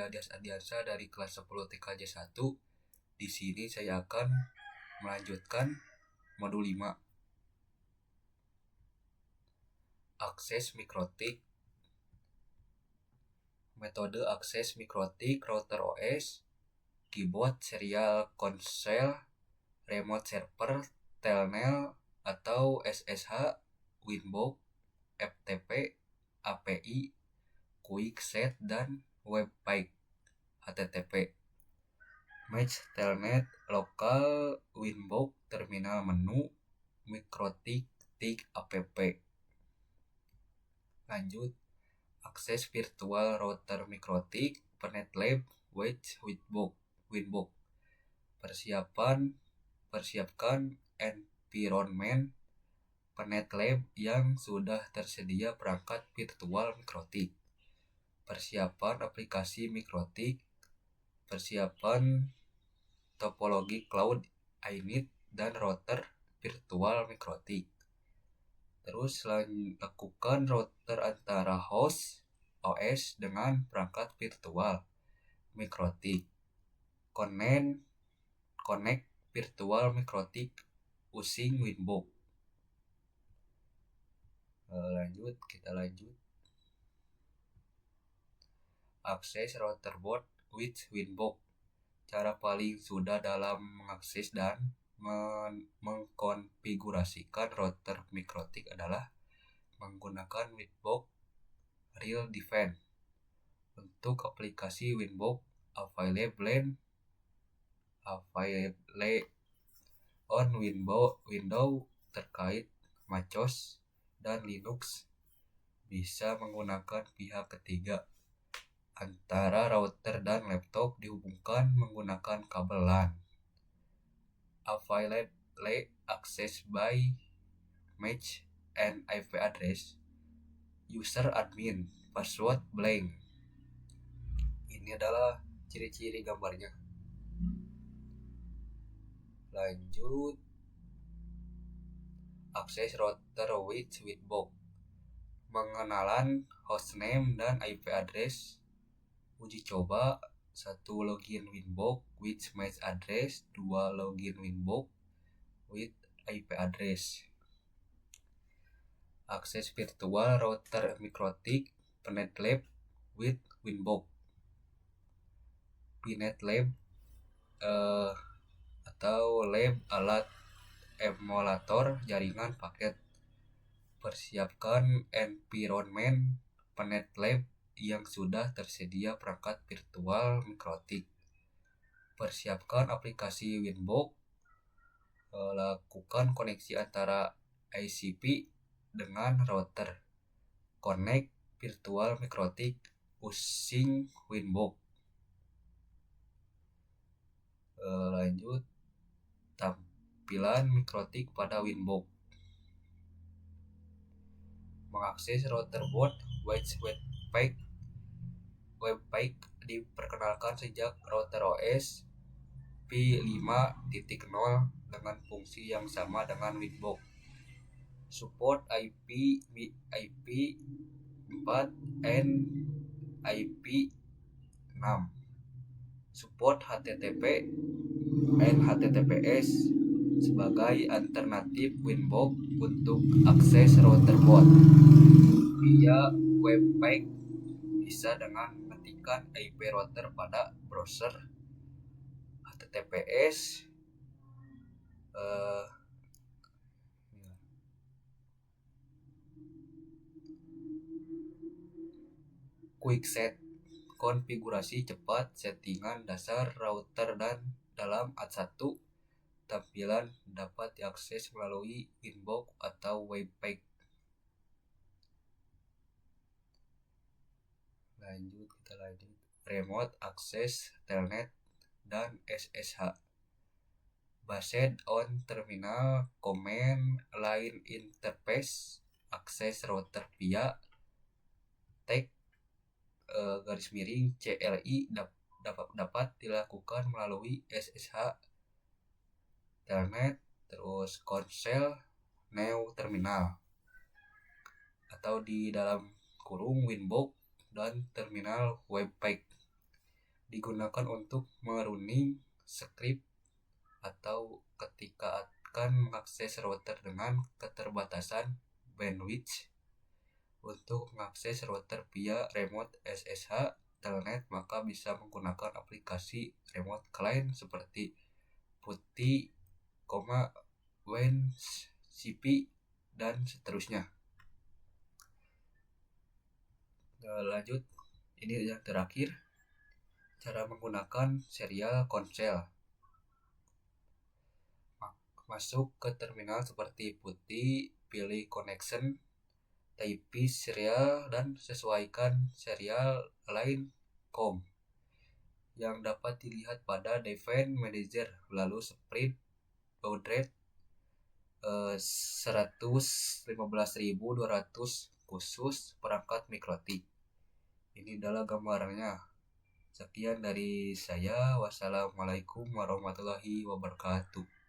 saya Dias Ardiansa dari kelas 10 TKJ 1. Di sini saya akan melanjutkan modul 5. Akses mikrotik. Metode akses mikrotik router OS, keyboard, serial console, remote server, telnet atau SSH, Winbox, FTP, API, Quickset, dan Webpack HTTP. Match telnet, lokal, Winbox, terminal menu, mikrotik, tik, app. Lanjut, akses virtual router mikrotik, PNetLab, Winbox. Persiapkan environment PNetLab yang sudah tersedia perangkat virtual mikrotik. Persiapan aplikasi mikrotik. Persiapan topologi cloud init dan router virtual mikrotik. Terus lakukan router antara host OS dengan perangkat virtual mikrotik. Connect virtual mikrotik using Winbox. Kita lanjut. Akses router board with Winbox. Cara paling mudah dalam mengakses dan mengkonfigurasikan router mikrotik adalah menggunakan Winbox Real Defense. Untuk aplikasi Winbox available on Windows terkait MacOS dan Linux bisa menggunakan pihak ketiga antara router dan laptop dihubungkan menggunakan kabel LAN. Available access by match and IP address, user admin, password blank. Ini adalah ciri-ciri gambarnya. Lanjut, akses router with Winbox. Pengenalan hostname dan IP address. Uji coba 1. Login Winbox with match address. 2. Login Winbox with IP address. Akses virtual router mikrotik PNetLab with Winbox. PNetLab atau lab alat emulator jaringan paket. Persiapkan environment PNetLab yang sudah tersedia perangkat virtual mikrotik. Persiapkan aplikasi Winbox. Lakukan koneksi antara ICP dengan router. Connect virtual mikrotik using Winbox. Lanjut, tampilan mikrotik pada Winbox. Mengakses router board Webpack diperkenalkan sejak router OS v5.0 dengan fungsi yang sama dengan Winbox. Support IP 4 and IP 6. Support HTTP and HTTPS sebagai alternatif Winbox untuk akses router board. Via Webpack bisa dengan mengetikkan IP router pada browser HTTPS. Quickset, konfigurasi cepat settingan dasar router dan dalam AD1. Tampilan dapat diakses melalui Winbox atau Webpack. Kita lanjut. Remote access telnet dan SSH. Based on terminal command line interface, akses router via CLI dapat dilakukan melalui SSH telnet, terus console new terminal atau di dalam kurung Winbox dan terminal Webpack. digunakan untuk merunning script atau ketika akan mengakses router dengan keterbatasan bandwidth. Untuk mengakses router via remote SSH telnet, maka bisa menggunakan aplikasi remote client seperti PuTTY, WinCP, dan seterusnya. Lanjut, ini yang terakhir, cara menggunakan serial konsel. Masuk ke terminal seperti PuTTY, pilih connection, type serial, dan sesuaikan serial line COM yang dapat dilihat pada Define Manager, lalu spread baud rate 115.200 khusus perangkat MikroTik. Ini adalah gambarannya. Sekian dari saya. Wassalamualaikum warahmatullahi wabarakatuh.